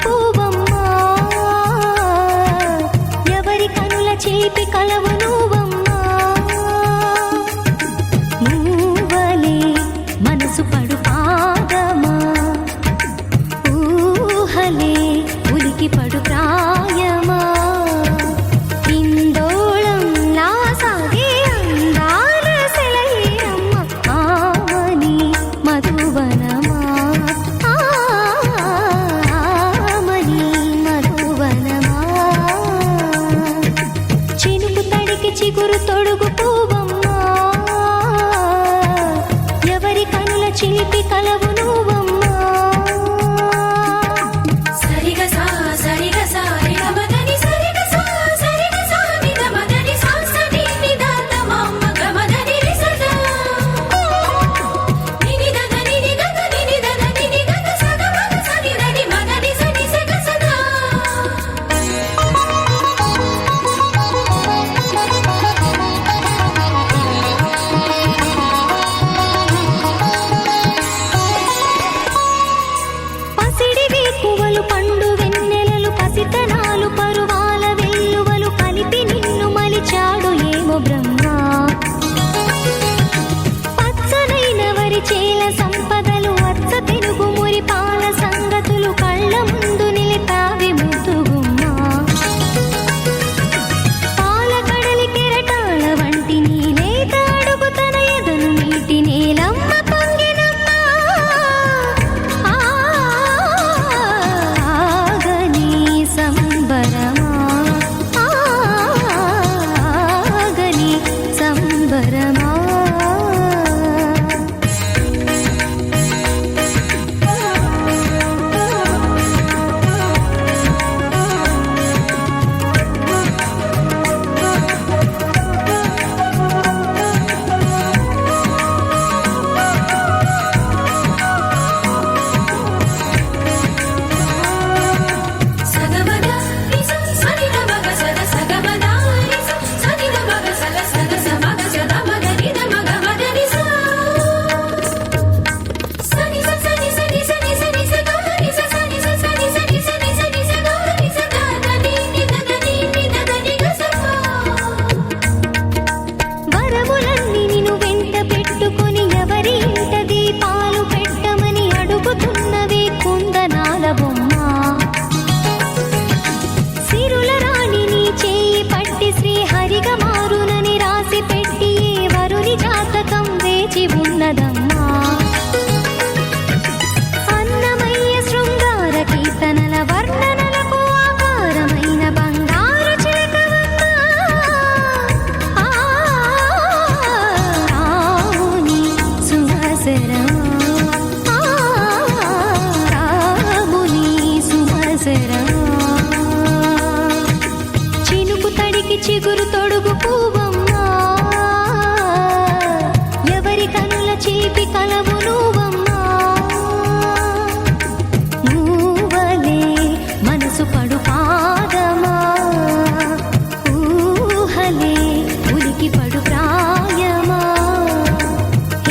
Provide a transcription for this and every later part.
పూవమ్మా, ఎవరి కనుల చిలిపి కలవు నువ్వమ్మా. మూవలే మనసు పడు పాదమా, ఊహలే ఉలికి పడు ప్రాయమా. ఇందోళంలా సాగే అందాల సెలయేరమ్మ, ఆమని మధువనమా, ఆమని మధువనమా. చినుకు తడికి చిగురు తొడుగు పూవమ్మా, ఎవరి కనుల చిలిపి కలవు నువ్వమ్మా. పండు వెన్నెలలు పసితనాలు పరువాల వెల్లువలు కలిపి నిన్ను మలిచాడు ఏమో బ్రహ్మ. పచ్చనైన వరి చేల సంపదలు అచ్చ తెలుగు మురి పాల సంగతులు కళ్ళ ముందు నిలిపావి ముద్దుగుమ్మ. పాల కడలి కెరటాల వంటి నీలేత అడుగు తన ఎదను నీటి నేలమ్మ ఉన్నదమ్మా. అన్నమయ్య శృంగార కీర్తనల వర్ణనలకు ఆకారమైన బంగారు చిలకవమ్మా. రాముని సుమసరమా, రాముని సుమసరమా. చినుకు తడికి చిగురు తొడుగు పూవమ్మా, ఎవరి కనుల చిలిపి కలవు నువ్వమ్మా. నువ్వలే మనసు పడు పాదమా, ఊహలే ఉలికి పడు ప్రాయమా.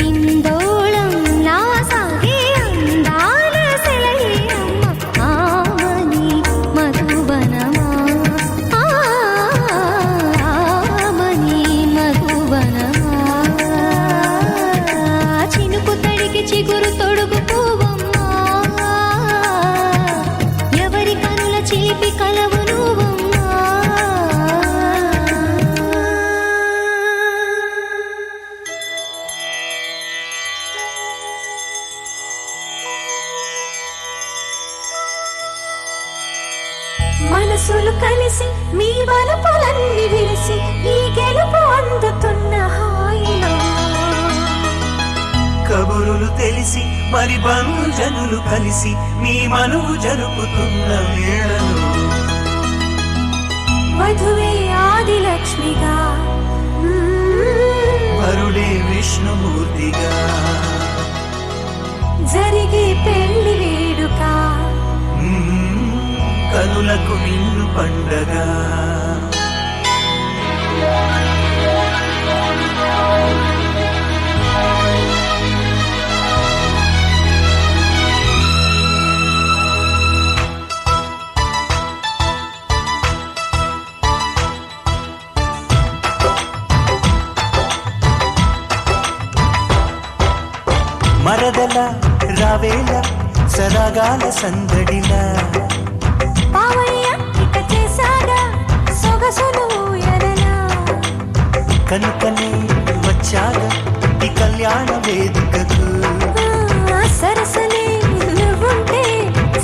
ఇందోళంలా సాగే అందాల సెలయేరమ్మ, ఆమని మధువనమా, ఆమని మధువనమా. చినుకు తడికి చిగురు తొడుగు పూవమ్మా, ఎవరి కనుల చిలిపి కలవు నువ్వమ్మా. మనసులు కలిసి మీ వలపులన్నీ విరిసి ఈ గెలుపు అందుతున్న హాయిలో, కబురులు తెలిసి మరి బంధుజనులు కలిసి మీ మనువు జరుపుతున్న వేళలో, మధువే ఆదిలక్ష్మిగా, వరుడే విష్ణుమూర్తిగా, జరిగే పెళ్లి వేడుక, కనులకు నిన్ను పండగ. రావేళ సరాగాల సందడిలా బావయ్య ఇక చేశాడా సొగసులు ఎరలా కనుకనే వచ్చాగా ఈ కళ్యాణ వేదికకు సరసనే నువ్వుంటే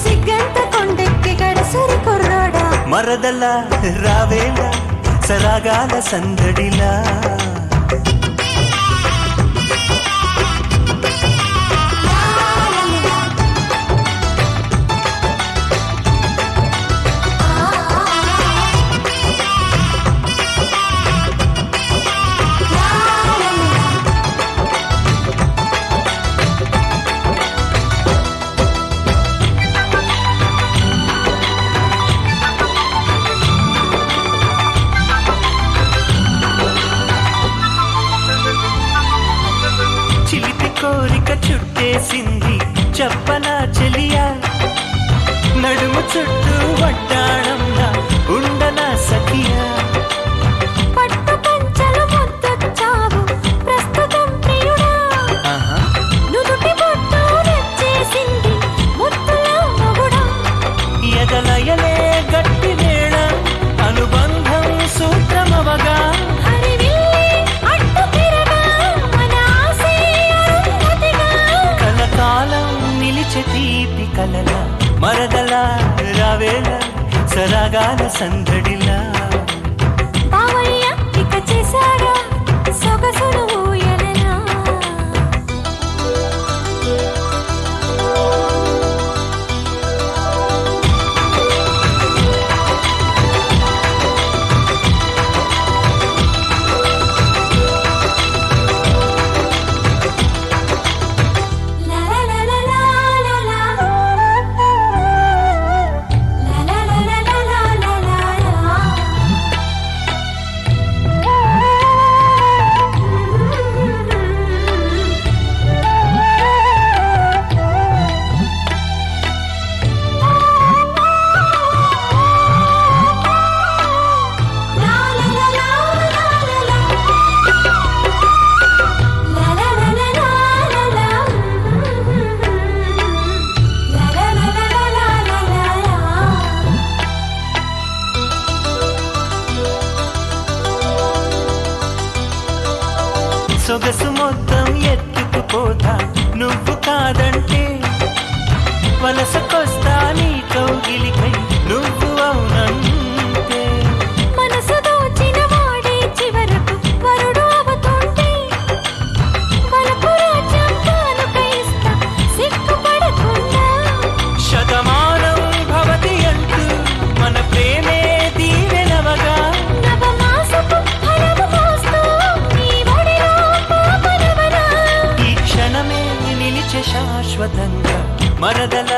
సిగ్గంత కొండెక్కి గడసరి కుర్రాడా మరదల రావేళ సరాగాల సందడిలా చిలిపి కోరిక చుట్టేసింది చెప్పనా చెలియా నడుము చుట్టూ వడ్డాణంలా ఉండనా సఖియా పట్టు పంచలు ముద్దొచ్చావు ప్రస్తుతం ప్రియుడా నుదుటి బొట్టు నచ్చేసింది ముద్దులో మొగుడా ఎదలయలే గట్టి వేళ అనుబంధం సూత్రమవగా హరివిల్లి అడ్డు తిరగా మన ఆశే అరుంధతిగా కలకాలం నిలిచే తీపి కలల మరదల రావేళ సరాగాల సందడిలా బావయ్య ఇక చేశాడా సొగసులు ఊయలలా సొగసు మొత్తం ఎత్తుకుపోతా నువ్వు కాదంటే వలసకొస్తా నీ కౌగిలికై నువ్వు అవునంటే మనసు దోచిన వాడే చివరకు వరుడు అవుతుంటే వలపు రాజ్యం కానుక ఇస్తా సిగ్గుపడకుండా శతమానం భవతి అంటూ మన ప్రేమే దీవెనవగా నవమాసపు ఫలము మోస్తూ నీ ఒడిలో పాపనవనా ఈ క్షణమే నిలిచే శాశ్వతంగా మరదల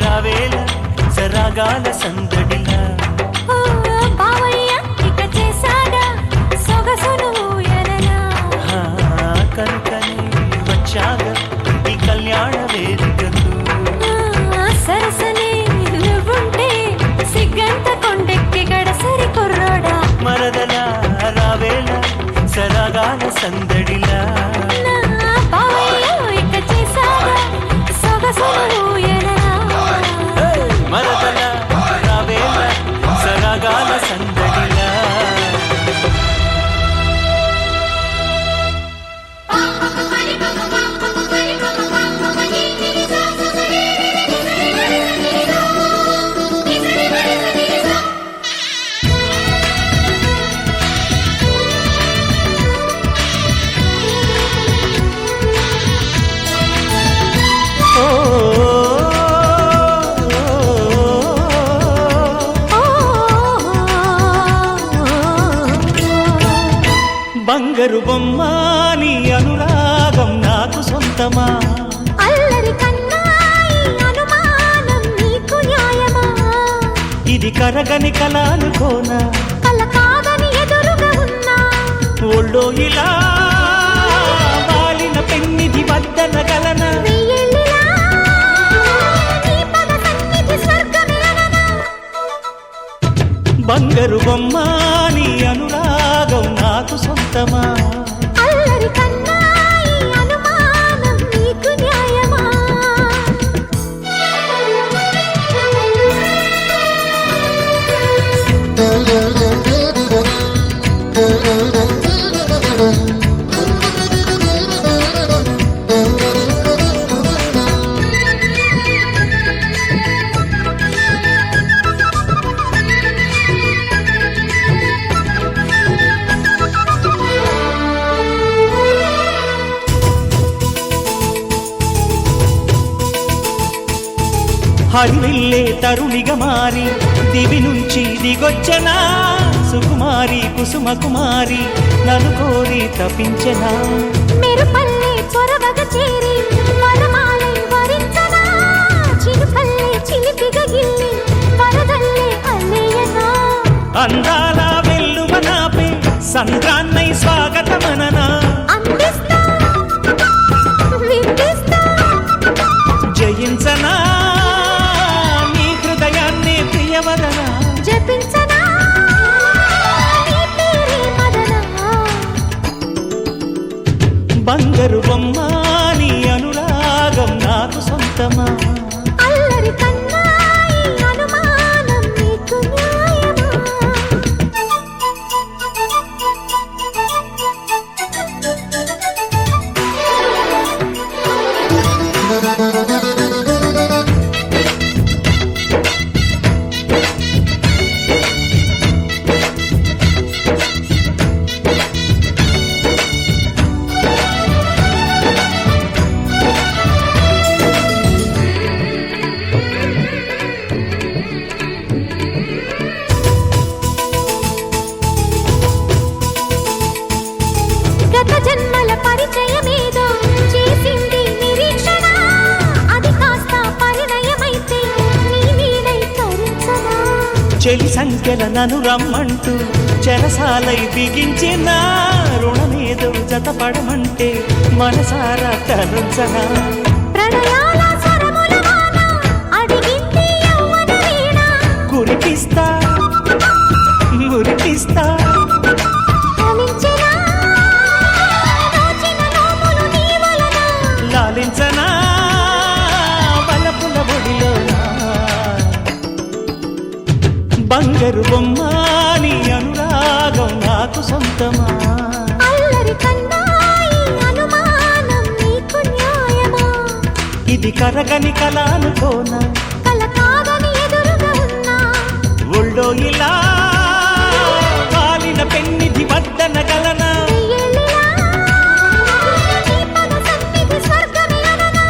రావేళ సరాగాల సందడిలా ఓ బావయ్య ఇక చేశాడా సొగసులు ఊయలలా కనుకనే వచ్చాగా ఈ కళ్యాణ వేదికకు సరసనే నువ్వుంటే సిగ్గంత కొండెక్కి గడసరి కుర్రాడా మరదల రావేళ సరాగాల సందడిలా నా బావయ్య ఇక చేశాడా సొగసులు ఊయలలా మరదల రావేళ సరాగాల సందడిలా బంగారు బొమ్మ నీ అనురాగం నాకు సొంతమా అల్లరి కన్నాయి అనుమానం నీకు న్యాయమా ఇది కరగని కలానుకోనా కల కాదని ఎదురుగా ఉన్నా ఒళ్ళో ఇలా వాలిన పెన్నిధి వద్దన గలన వెయ్యేళ్ళిలా నీ పద సన్నిధి స్వర్గమే అననా బంగారు బొమ్మ నీ అనురాగం నాకు సొంతమా అల్లరి కన్నాయి అనుమానం నీకు న్యాయమా హరివిల్లే తరుణిగా మారి దివి నుంచి దిగొచ్చనా సుకుమారి కుసుమ కుమారి నన్ను కోరి తపించనా మెరుపల్లె చొరవగా చేరి వరమాలై వరించనా చిరుపల్లె చిలిపిగా గిల్లి వరదల్లే అల్లేయనా అందాల వెల్లువ నాపే సంద్రాన్నై స్వాగతమననా అందిస్తా విందిస్తా జయించనా నీ హృదయాన్ని ప్రియవదనా జపించనా నీ పేరే మదనా బంగారు బొమ్మ నీ అనురాగం నాకు సొంతమా అల్లరి కన్నాయి అనుమానం నీకు న్యాయమా గత జన్మల పరిచయమేదో చేసింది నిరీక్షణ అది కాస్త పరిణయమైతే నీ నీడై తరించనా చెలి సంఖ్యల నన్ను రమ్మంటూ చెరసాలై బిగించిన రుణమేదో జతపడమంటే మనసారా తరుంచనా ప్రణయాల స్వరముల వాన అడిగింది యవ్వన వీణ కురిపిస్తా మురిపిస్తా ఫలించెనా దోచిన నోములు నీ వలన లాలించనా బలపుల ఒడిలోనా బంగారు బొమ్మ నీ అనురాగం నాకు సొంతమా అల్లరి కన్నాయి అనుమానం నీకు న్యాయమా ఇది కరగని కల అనుకోనా కల కాదని ఎదురుగా ఉన్నా ఒళ్ళో ఇలా కాలిన పెన్నిధి వద్దన గలనా వెయ్యేళ్ళిలా నీ పద సన్నిధి స్వర్గమే అననా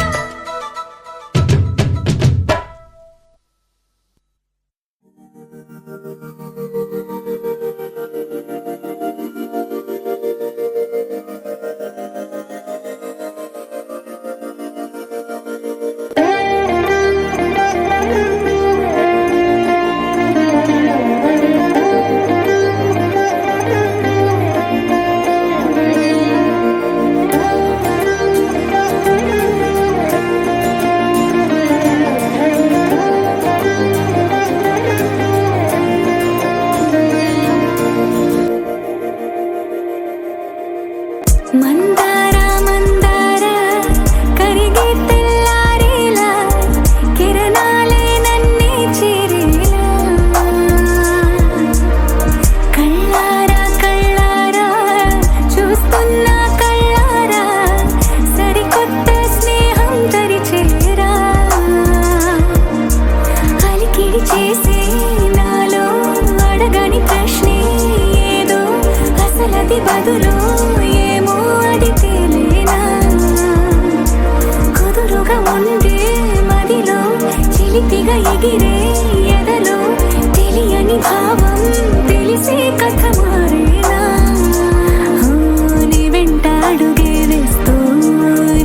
మందార మందార కరిగే తెల్లారేలా కిరణాలే నన్నే చేరేలా కళ్ళారా కళ్ళారా చూస్తున్నా కళ్ళారా సరికొత్త స్నేహం తరిచేరా అలికిడి చేసే నాలో అడగని ప్రశ్నే ఏదో అసలది బదులు ఏమో అది తేలేనా కుదురుగా ఉండే మదిలో చిలిపిగా ఎగిరే ఎదలో తెలియని భావం తెలిసే కథ మారేనా నీ వెంట అడుగే వేస్తూ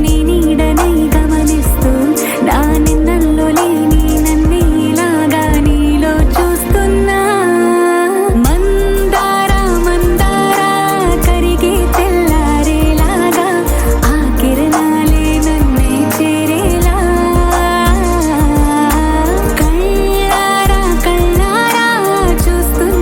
నీ నీడనై గమనిస్తూ నా నిన్నల్లో లేని నన్నే ఇలాగా నీలో చూస్తున్నా మందార మందార కరిగే తెల్లారేలాగా ఆ కిరణాలే నన్నే చేరేలా కళ్ళారా కళ్ళారా చూస్తున్నా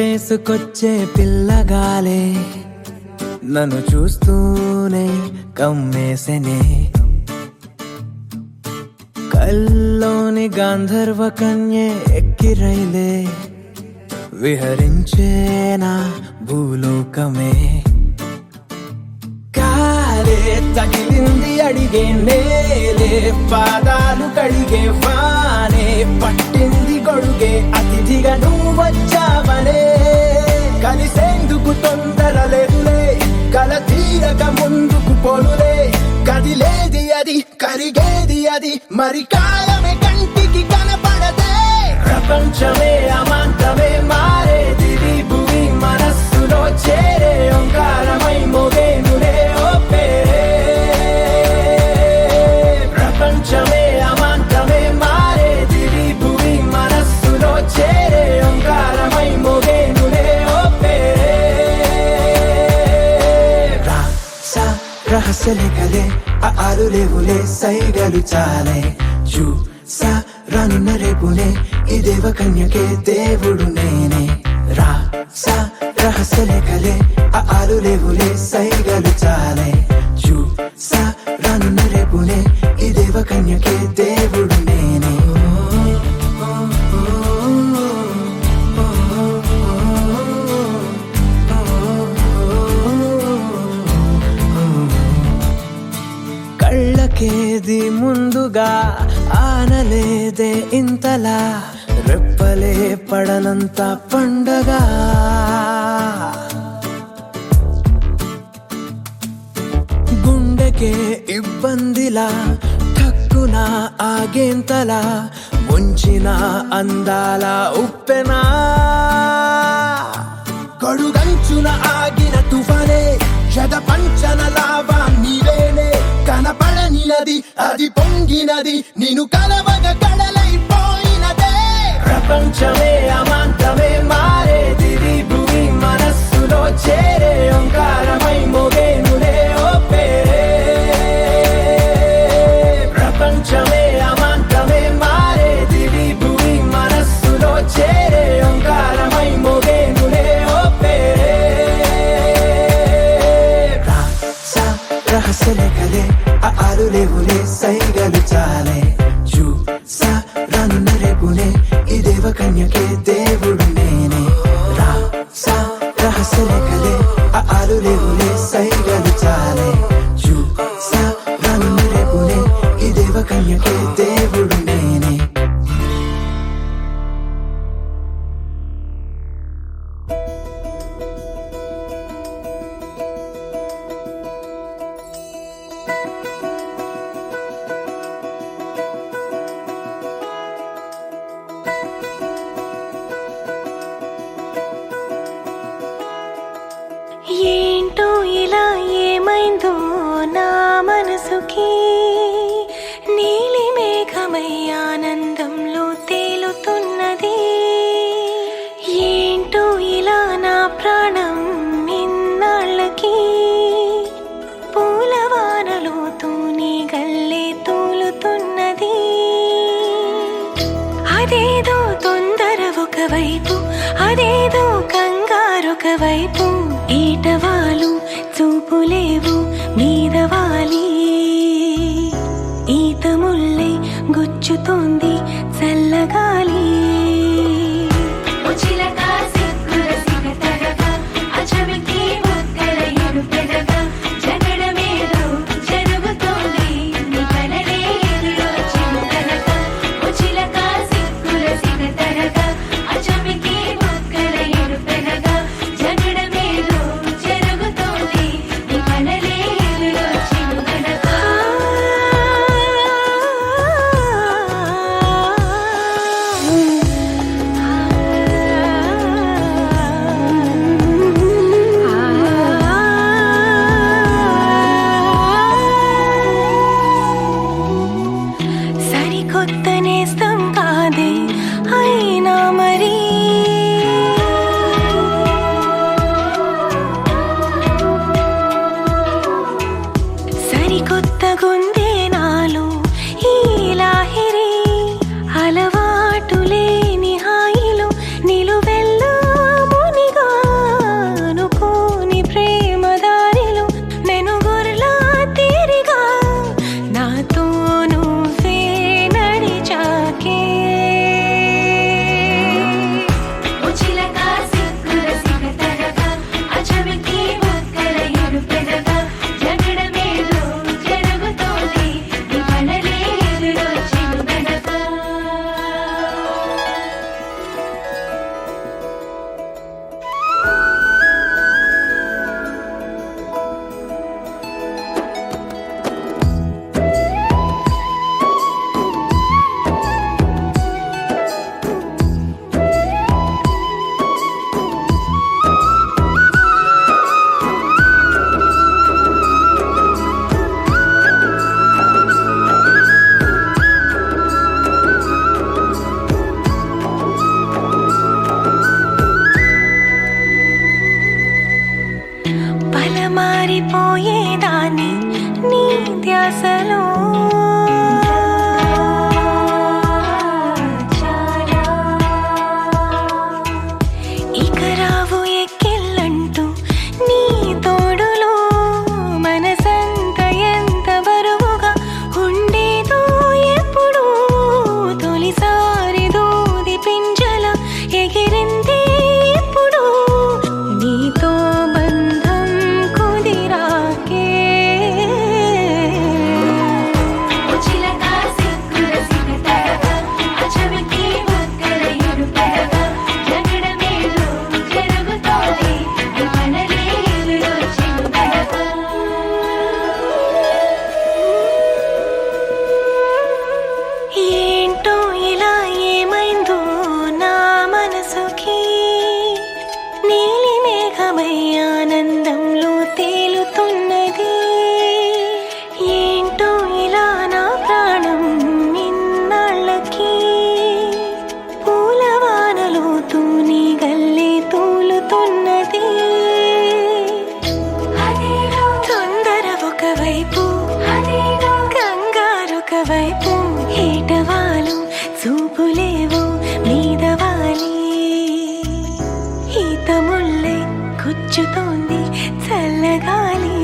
కొట్టేసుకొచ్చే పిల్లగాలే నన్ను చూస్తూనే కమ్మేసెనే కల్లోని గాంధర్వ కన్యే ఎక్కిరైలే విహరించేనా భూలోకమే కాలే తగిలింది అడిగే నేలే పాదాలు కడిగే వానే పట్టింది గొడుగే అతిథిగా నువ్వు వచ్చావనే కలిసేందుకు తొందర లేదులే కల తీరక ముందుకు పోలులే కదిలేది అది కరిగేది అది మరి కాలమే కంటికి కనపడదే ప్రపంచమే అమాంతమే మారేది భూమి మనస్సులో చేరే ఓంకారమై మోగేనులే ఓ పేరే ప్రపంచమే అమాంతమే మారేది భూమి మనస్సులో చేరే ఓంకారమై మోగేనులే ఓ పేరే రహస్యలే కలే ఆలు లేవులే సైగలు చాలే చూసా రానున్న రేపునే ఈ దేవ కన్యకే దేవుడు నేనే రాసా రహస్యలే కలే ఆలు లేవులే సైగలు చాలే చూసా రానున్న రేపునే ఈ దేవ కన్యకే దేవుడు నేనే కళ్ళకేది ముందుగా ఆనలేదే ఇంతలా రెప్పలే పడనంత పండగ గుండెకే ఇబ్బందిలా ఠక్కున ఆగేంతలా ముంచిన అందాల ఉప్పెనా కడుగంచున ఆగిన తుఫానే జగ పంచన లావా నీవేనే కనపడనినది అది పొంగినది నిన్ను కలవగ కడలైపోయినదే ప్రపంచమే అమాంతమే మారేది భూమి మనస్సులో చేరే ఓంకారమై మోగేనులే ఓ పేరే ప్రపంచమే అమాంతమే మారేది భూమి మనస్సులో చేరే ఓంకారమై మోగేనులే ఓ పేరే రహస్యలే కలే ఆలు లేవులే సైగలు చాలే చూసా రానున్న రేపునే ఈ దేవ కన్యకే దేవుడు నేనే రాసా రహస్యలే కలే ఆలు లేవులే సైగలు చాలే చూసా రానున్న రేపునే ఈ దేవ కన్యకే దేవుడు నేనే ధ్యాసలో ఇక రావు ఎక్కిళ్ళంటూ నీ తోడులో మనసంత ఎంత బరువుగా ఉండేదో ఎప్పుడు తొలిసారి దూది పింజల ఎగిరింది ఇప్పుడు నీతో బంధం కుదిరాకే చిలక సిక్కుల సిగటడగ అచమికి బుగ్గల ఇరుపెడగ జగడమేలో జరుగుతోంది మనలే ఎదురొచ్చినుగడగ ఏంటో ఇలా ఏమైందో నా మనసుకి నీలి మేఘమై ఆనందంలో తేలుతున్నది ఏంటో ఇలా నా ప్రాణం ఇన్నాళ్ళకి పూలవానలో తూని గల్లే తూలుతున్నది తొందర ఒకవైపు కంగారొకవైపు ఏటవాలు చూపులేవో మీదవాలి ఈత ముల్లై గుచ్చుతోంది చల్లగాలి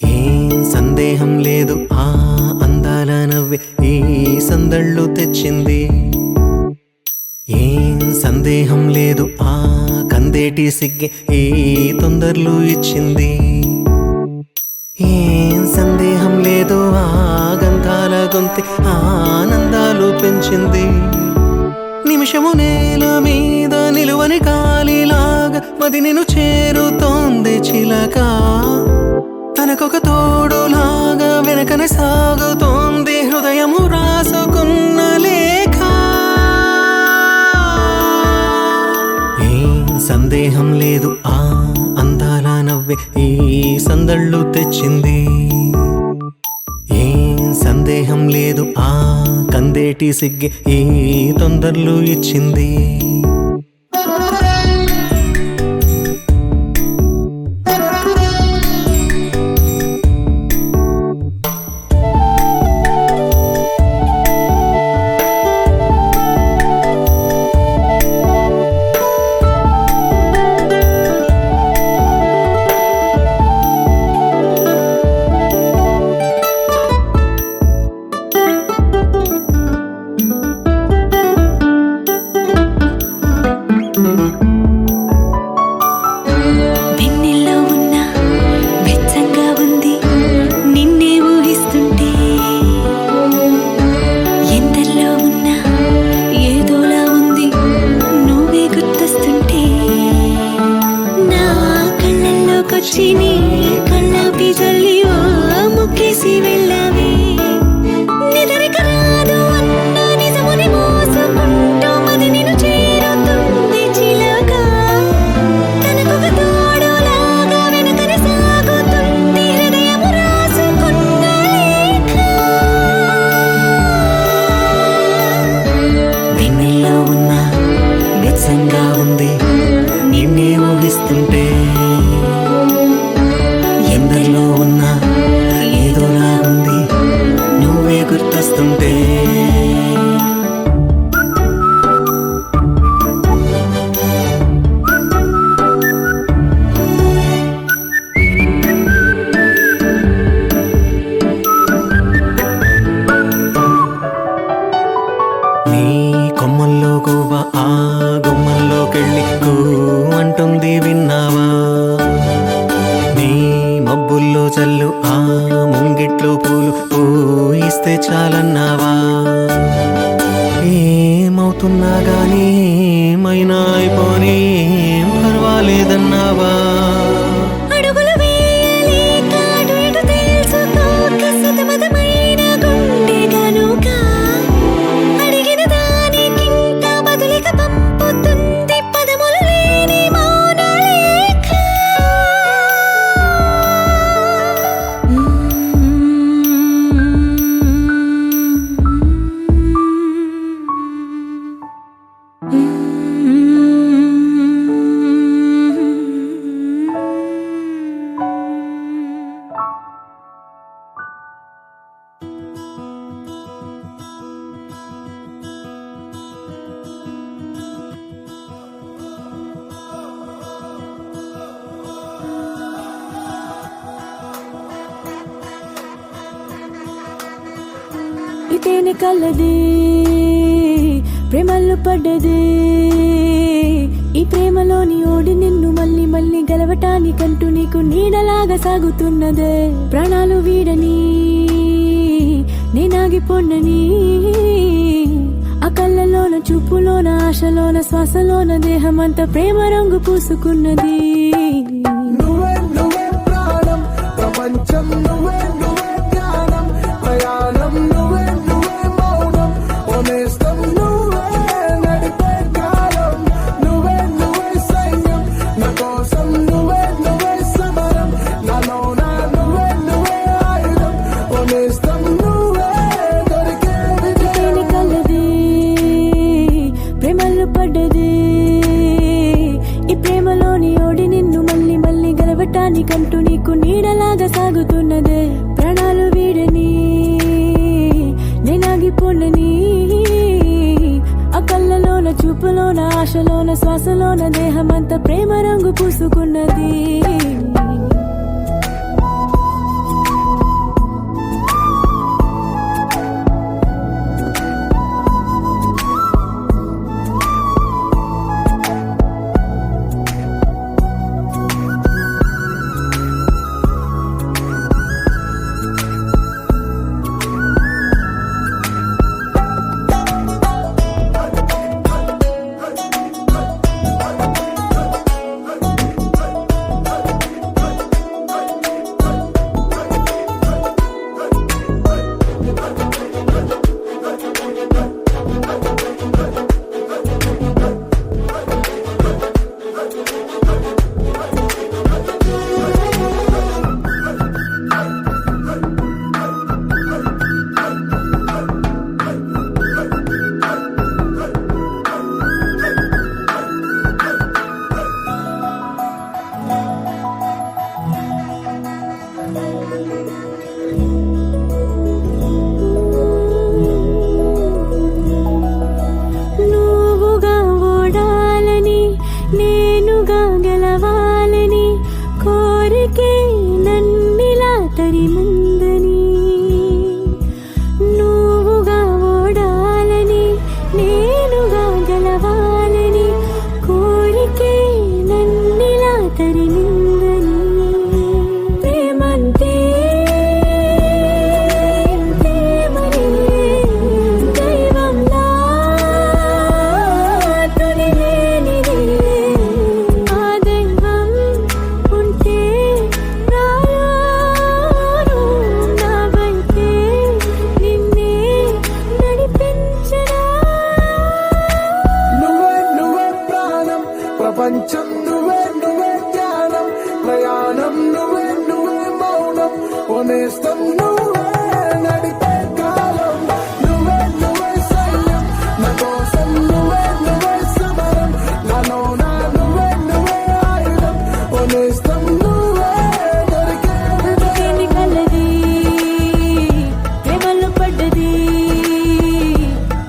ఏం సందేహం లేదు ఆ అందాల నవ్వే ఈ సందళ్ళు తెచ్చింది ఏం సందేహం లేదు ఆ కందేటి సిగ్గే ఈ తొందరలు ఇచ్చింది ఏం సందేహం లేదు ఆ గంధాల గొంతి ఆనందాలు పెంచింది నిమిషము నేల మీద నిలువని గాలిలాగా మది నేను చేరుతోంది చిలక తనకొక తోడులాగా వెనకనే సాగుతోంది హృదయము రాసుకున్న లేఖ ఏం సందేహం లేదు ఆ అందాల నవ్వే ఈ సందళ్ళు తెచ్చింది ఏం సందేహం లేదు ఆ కందేటి సిగ్గే ఈ తొందరలు ఇచ్చింది వెన్నెల్లో ఉన్న వెచ్చంగా ఉంది నిన్నే ఊహిస్తుంటే ఎందల్లో ఉన్న ఏదోలా ఉంది నువ్వే గుర్తొస్తుంటే నా కళ్ళల్లోకొచ్చి నీ కళ్ళాపి జల్లి ఓ ముక్కేసి వెళ్ళావే నిదరిక రాదు అన్న నిజముని మోసుకుంటూ మది నిన్ను చేరుతుంది చిలక తనకొక తోడులాగా వెనకనే సాగుతుంది హృదయము రాసుకున్న లేఖ వెన్నెల్లో ఉన్న వెచ్చంగా ఉంది నిన్నే ఊహిస్తుంటే ఎందరిలో ఉన్న ఏదోలా ఉంది నువ్వే గుర్తొస్తుంటే నీ కొమ్మల్లో గువ్వ ఆ గుమ్మల్లోకెళ్ళి కూ అంటుంది విన్నావా నీ మబ్బుల్లో పోతున్నా గానీ ఏమైనా అయిపోనీ ఏం పర్వాలేదన్నావా అడుగులు వేయలేక అటు ఇటు తెలుసుకోక సతమతమైన గుండె గనుక అడిగిన దానికింకా బదులిక పంపుతుంది పదములు లేని మౌనలేఖ. ఇతేనే కలది ప్రేమల్లో పడ్డది ఈ ప్రేమలోని ఓడి నిన్ను మళ్ళీ మళ్ళీ గెలవటానికంటూ నీకు నీడలాగా సాగుతున్నదే ప్రాణాలు వీడని నేనాగిపోండని ఆ కళ్ళలోన చూపులోన ఆశలోన శ్వాసలోన దేహమంతా ప్రేమ రంగు పూసుకున్నది. నువ్వే నువ్వే ప్రాణం ప్రపంచం నువ్వే నువ్వే ధ్యానం ప్రయాణం నువ్వే నువ్వే మౌనం ఓనేస్తం నువ్వే నడిపే కాలం నువ్వే నువ్వే సైన్యం నా కోసం నువ్వే నువ్వే సమరం నాలోన నువ్వే నువ్వే ఆయుధం ఓనేస్తం నువ్వే దొరికే విజయం. కలది ప్రేమల్లో పడ్డది ఈ ప్రేమలోని ఓడి నిన్ను మళ్ళీ మళ్ళీ గెలవటానికంటూ నీకు నీడలాగా సాగుతున్నదే ప్రాణాలు వీడని నేనాగిపోండని ఆ కళ్ళలోన చూపులోన ఆశలోన శ్వాసలోన దేహమంతా ప్రేమ రంగు పూసుకున్నది. నువ్వుగా ఓడాలని నేనుగా గెలవాలని కోరికే నన్నిలా తరిముందని నువ్వుగా ఓడాలని నేనుగా గెలవాలని కోరికే నన్నిలా తరిమిందని ప్రేమంటే ప్రేమనే దైవంలా తొలిలేనిది ఆ దైవం ఉంటే రాను నా వైపే నిన్నే నడిపించరా. నువ్వే నువ్వే ప్రాణం ప్రపంచం నువ్వే నువ్వే ధ్యానం ప్రయాణం నువ్వే నువ్వే మౌనం ఓనేస్తం నువ్వే నడిపే కాలం నువ్వే నువ్వే సైన్యం నా కోసం నువ్వే నువ్వే సమరం నాలోన నువ్వే నువ్వే ఆయుధం ఓనేస్తం నువ్వే దొరికే విజయం. కలది ప్రేమల్లో పడ్డది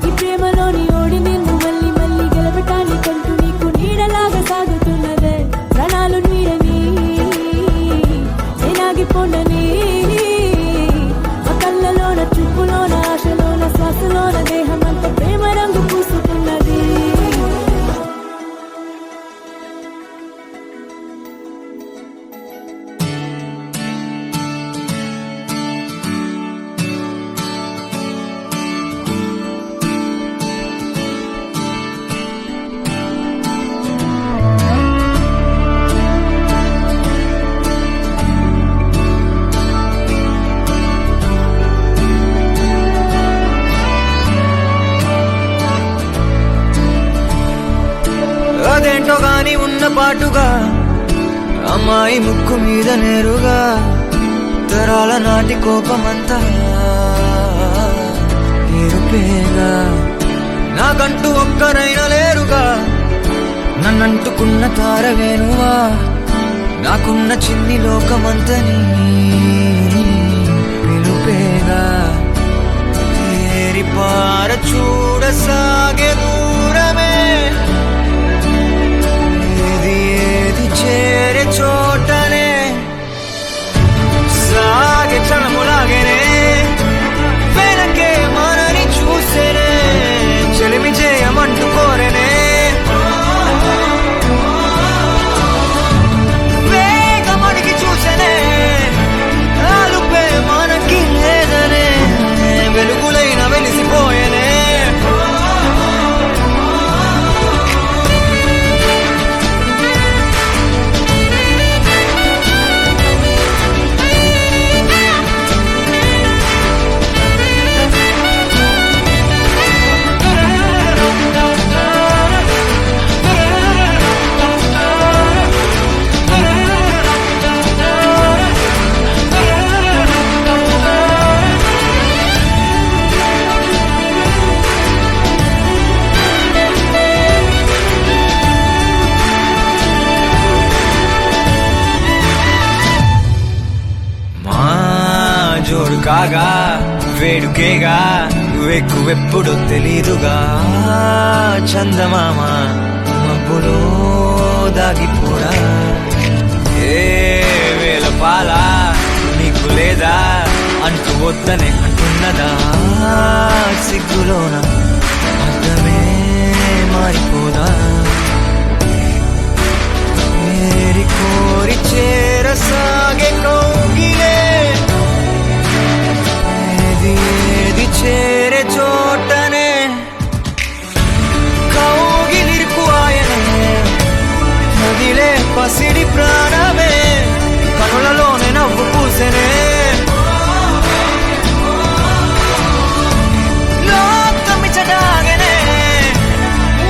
ఈ ప్రేమలోని ఓడి నిన్ను మళ్ళీ మళ్ళీ గెలవటానికంటూ నీకు నీడలాగా సాగుతున్నదే ప్రాణాలు నీడని నేనాగిపోండని పాటుగా అమ్మాయి ముక్కు మీద నేరుగా తరాల నాటి కోపమంతా ఎరుపేగా నాకంటూ ఒక్కరైనా లేరుగా నన్నంటుకున్న తారవేనువా నాకున్న చిన్ని లోకమంతని పిలుపేగా ఏరిపార చూడసాగే దూరమే ఏది ఏది చేరే చోటనే సాగే చలములాగేనే వెనకే మనని చూసేనే చెలిమి చేయమంటూ కోరేనే వేగమడికి చూసేనే ఆలుపే మనకి లేదనే వెలుగులైన వెలిసిపోయేనే జోడు కాగా వేడుకేగా ఎక్కువెప్పుడు తెలీదుగా చందమామ మబ్బులో దాగిపోడా ఏ వేల పాల నీకు లేదా అంటూ వద్దనే అంటున్నదా సిగ్గులోన అర్థమే మారిపోదా ఏరి కోరి చేరసాగే కౌగిలే ఏది చేరే చోటనే కౌగిలిరుకు ఆయనే నదిలే పసిడి ప్రాణమే కనులలోనే నవ్వు పూసెనే లోకమిచడాగనే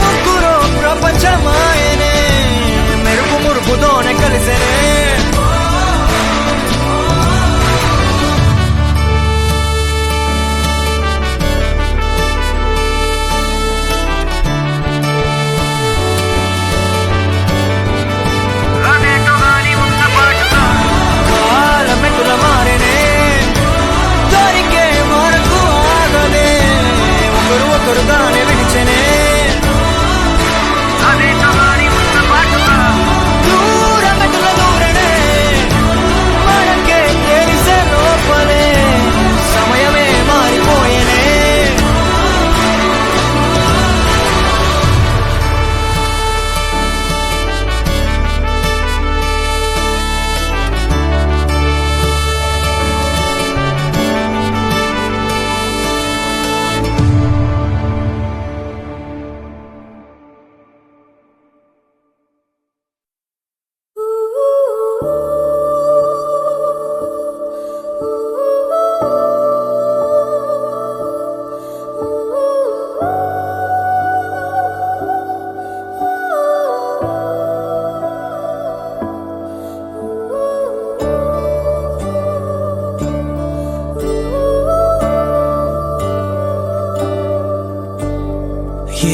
ముగ్గురు ప్రపంచమాయనే మెరుపు మురుపుతోనే కలిసెనే ఒకరుగానే విడిచెనే దూరమెటుల దూరనే మనకే తెలిసే లోపలే సమయమే మారిపోయేనే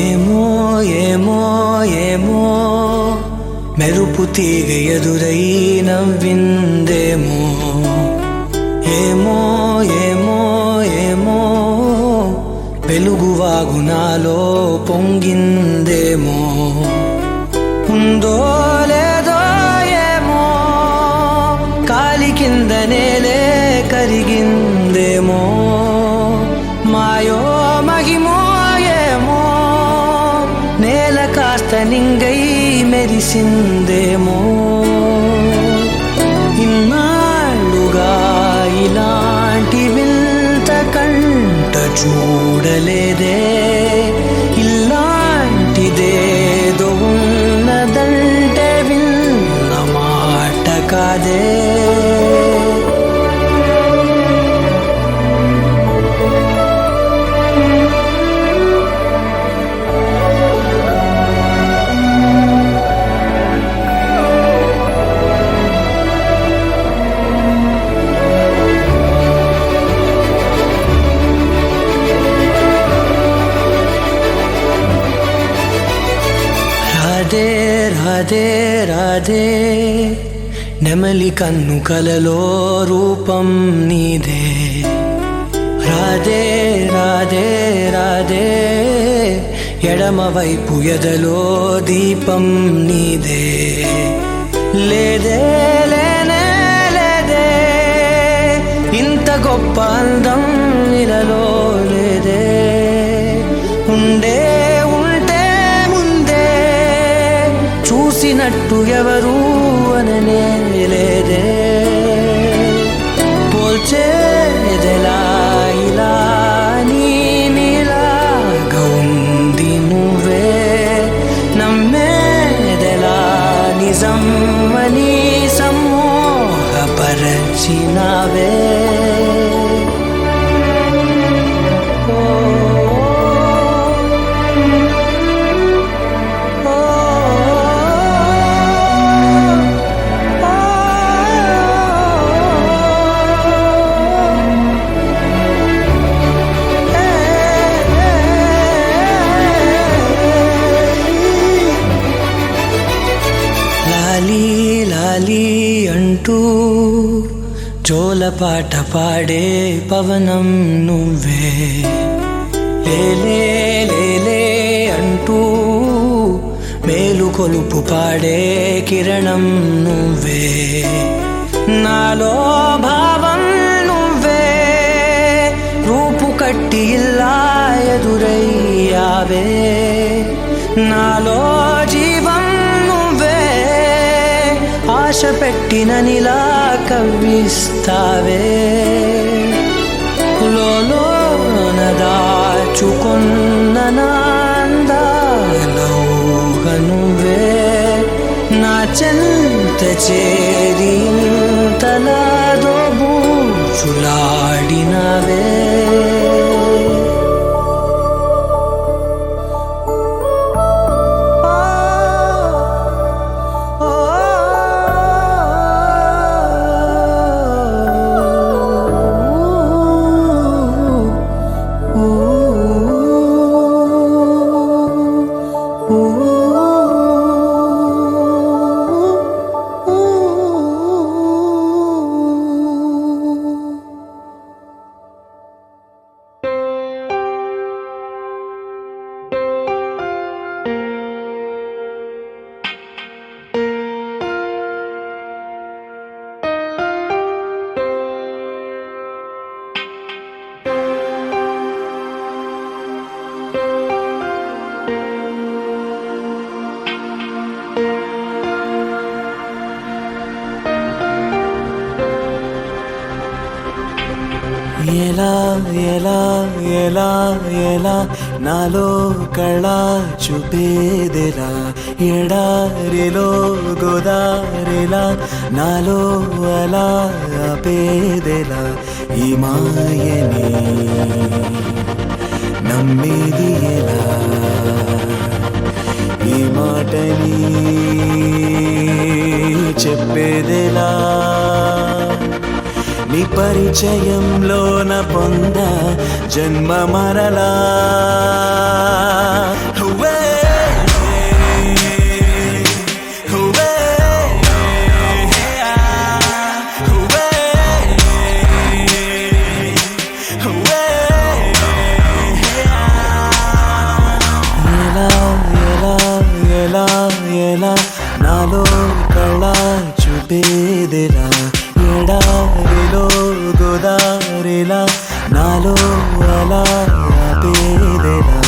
ఏమో ఏమో ఏమో మెరుపు తీగ ఎదురై నవ్విందేమో ఏమో ఏమో ఏమో వెలుగు వాగునాలో పొంగిందేమో ఉందో లేదో ఏమో కాలి కింద నేలే కరిగిందేమో మాయో మహిమో ఏమో నేల కాస్త నింగై మెరిసిందేమో ఇన్నాళ్ళుగా ఇలాంటి వింత కంట చూడలేదే ఇలాంటిదేదో ఉన్నదంటే విన్న మాట కాదే రాధే రాధే రాధే నెమలి కన్ను కలలో రూపం నీదే రాధే రాధే రాధే ఎడమ వైపు ఎదలో దీపం నీదే లేదే లేనే లేదే ఇంత గొప్ప అందం ఇలలో లేదే ఉండే ఉంటే ముందే చూసినట్టు ఎవరు అననే లేదే పోల్చేదెలా ఇలా నీలాగా ఉంది నువ్వే నమ్మేదెలా నిజం అని సమ్మోహపరచినావే లాలీ లాలీ అంటూ జోలపాట పాడే పవనం నువ్వే లేలే లేలే అంటూ మేలు కొలుపు పాడే కిరణం నువ్వే నాలో భావం నువ్వే రూపు కట్టి ఇలా ఎదురయ్యావే నాలో జీవం ఆశ పెట్టిననిలా కవ్విస్తావే లోన దాచుకున్న నాందాలౌగా నువ్వే నా చెంత చేరి తలదో బూచులాడినవే ఎలా ఎలా ఎలా ఎలా నాలో కళ చూపేదెలా ఎడారిలో గోదారిలా నాలో అలా ఆపేదెలా ఈ మాయని నమ్మేది ఎలా ఈ మాటని చెప్పేదెలా నీ పరిచయంలోన పొంద జన్మ మరలా హువే హువే హువే హువే ఎలా ఎలా ఎలా ఎలా నాలో కళ చూపేదెలా ఎడారిలో గోదారిలా నాలో అలా ఆపేదెలా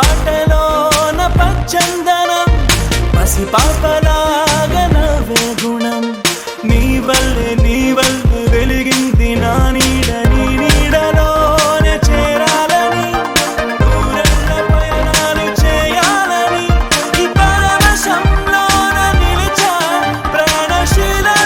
మాటలోన పచ్చందనం పసి పాపలాగా నవ్వే గుణం నీ వల్లే వెలిగింది నా నీడ నీ నీడలోనే చేరాలని దూరెళ్ళ పయనాలు చేయాలని ఈ పరవశంలోన నిలిచా ప్రాణశీలలా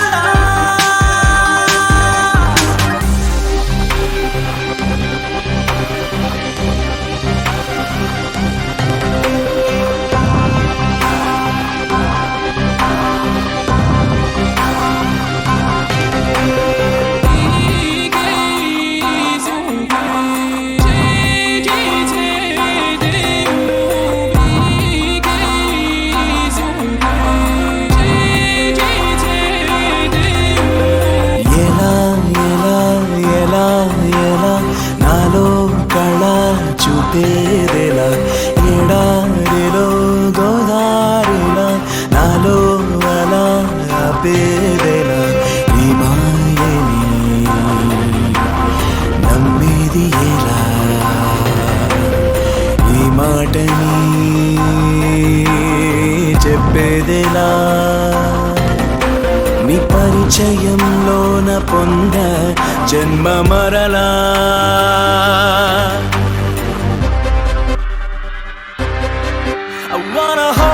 ఎలా ఎలా ఎలా ఎలా నాలో కళ చూపేదెలా ఎడారిలో గోదారిలా నాలో అలా ఆపేదెలా ఈ మాయని నమ్మేది ఎలా ఈ మాటని చెప్పేదెలా నీ పరిచయంలోన పొంద జన్మ మరలా I wanna hold